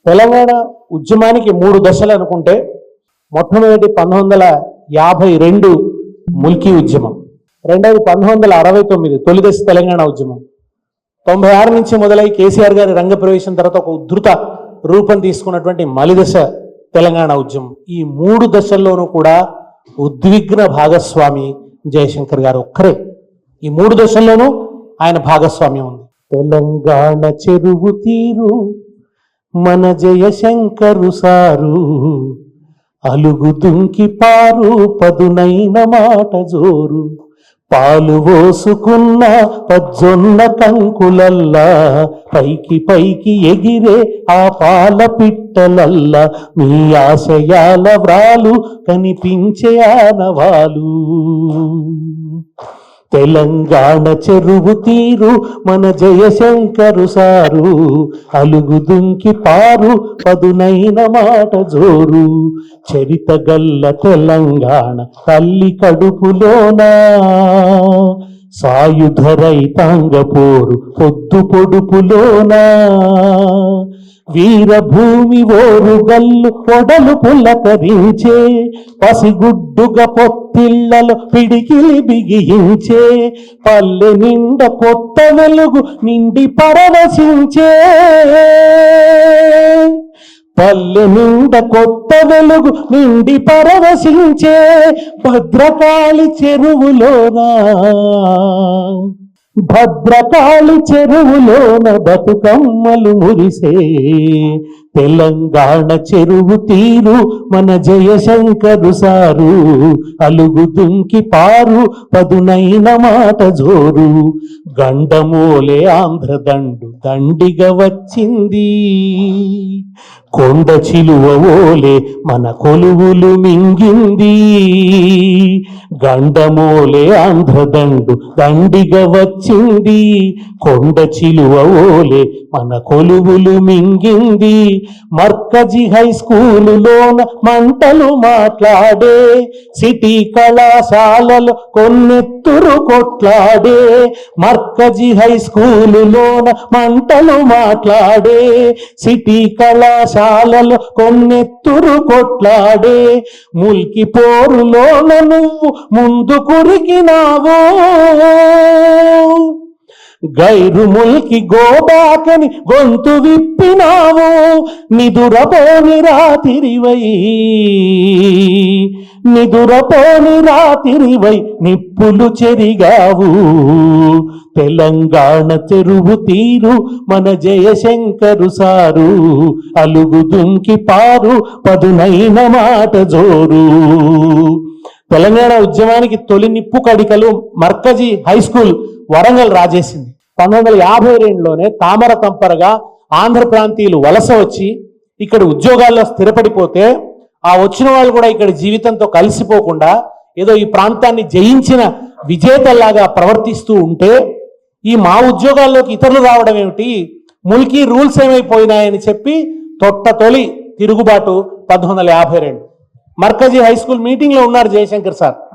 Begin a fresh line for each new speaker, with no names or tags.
తెలంగాణ ఉద్యమానికి 3 దశలు అనుకుంటే మొట్టమొదటి 1952 ముల్కీ ఉద్యమం, రెండవది 1969 తొలి దశ తెలంగాణ ఉద్యమం, 96 నుంచి మొదలై కేసీఆర్ గారి రంగప్రవేశం తర్వాత ఒక ఉద్ధృత రూపం తీసుకున్నటువంటి మలిదశ తెలంగాణ ఉద్యమం. ఈ 3 దశల్లోనూ కూడా ఉద్విగ్న భాగస్వామి జయశంకర్ గారు ఒక్కరే. ఈ 3 దశల్లోనూ ఆయన భాగస్వామ్యం ఉంది. తెలంగాణ చెరువు తీరు మన జయశంకరు సారు, అలుగు దుంకి పారు పదునైన మాట జోరు, పాలు పోసుకున్న పజ్జొన్న కంకులల్లా పైకి పైకి ఎగిరే ఆ పాల పిట్టలల్లా మీ ఆశయాల వ్రాలు కనిపించే ఆనవాలు. తెలంగాణ చెరువు తీరు మన జయశంకరు సారు, అలుగు దుంకి పారు పదునైన మాట జోరు, చరిత గల్ల తెలంగాణ తల్లి కడుపులోనా సాయుధ రైతాంగ పోరు పొద్దు పొడుపులోనా, వీరభూమి ఓరు గల్లు పొడలు పులకరించే, పసిగుడ్డుగా పొత్తిళ్లలో పిడికిలి బిగించే, పల్లె నిండ కొత్త వెలుగు నిండి పరవశించే, పల్లె నిండ కొత్త వెలుగు నిండి పరవశించే, భద్రకాళి చెరువులోనా భద్రకాళి చెరువులోన బతుకమ్మలు మురిసే, తెలంగాణ చెరువు తీరు మన జయశంకరు సారు, అలుగు దుంకి పారు పదునైన మాట జోరు, గండమూలే ఆంధ్రదండు దండిగా వచ్చింది, కొండ చిలువ ఓలే మన కొలువులు మింగింది, గండమూలే ఆంధ్రదండు దండిగా వచ్చింది, కొండ చిలువ ఓలే మన కొలువులు మింగింది, మర్కజీ హై స్కూలులోన మంటలు మాట్లాడే, సిటీ కళాశాలలో కొన్నెత్తురు కొట్లాడే, మర్కజీ హై స్కూలులోన మంటలు మాట్లాడే, సిటీ కళాశాలలో కొన్నెత్తురు కొట్లాడే, ముల్కి పోరులోన నువ్వు ముందు కురికినావో, గైరు ముల్కి గోబాకని గొంతు విప్పినావు, నిదురపోని రాతిరివై నిదురపోని రాతిరివై నిప్పులు చెరిగావు, తెలంగాణ చెరువు తీరు మన జయశంకరు సారు, అలుగు దుంకి పారు పదునైన మాట జోరు. తెలంగాణ ఉద్యమానికి తొలి నిప్పు కడికలు మర్కజీ హై స్కూల్ వరంగల్ రాజేసింది. 1952లోనే తామర తంపరగా ఆంధ్ర ప్రాంతీయులు వలస వచ్చి ఇక్కడ ఉద్యోగాల్లో స్థిరపడిపోతే, ఆ వచ్చిన వాళ్ళు కూడా ఇక్కడ జీవితంతో కలిసిపోకుండా ఏదో ఈ ప్రాంతాన్ని జయించిన విజేతల్లాగా ప్రవర్తిస్తూ ఉంటే, ఈ మా ఉద్యోగాల్లోకి ఇతరులు రావడం ఏమిటి, ముల్కీ రూల్స్ ఏమైపోయినాయని చెప్పి తొలి తిరుగుబాటు 1952 మర్కజీ హై స్కూల్ మీటింగ్లో ఉన్నారు జయశంకర్ సార్.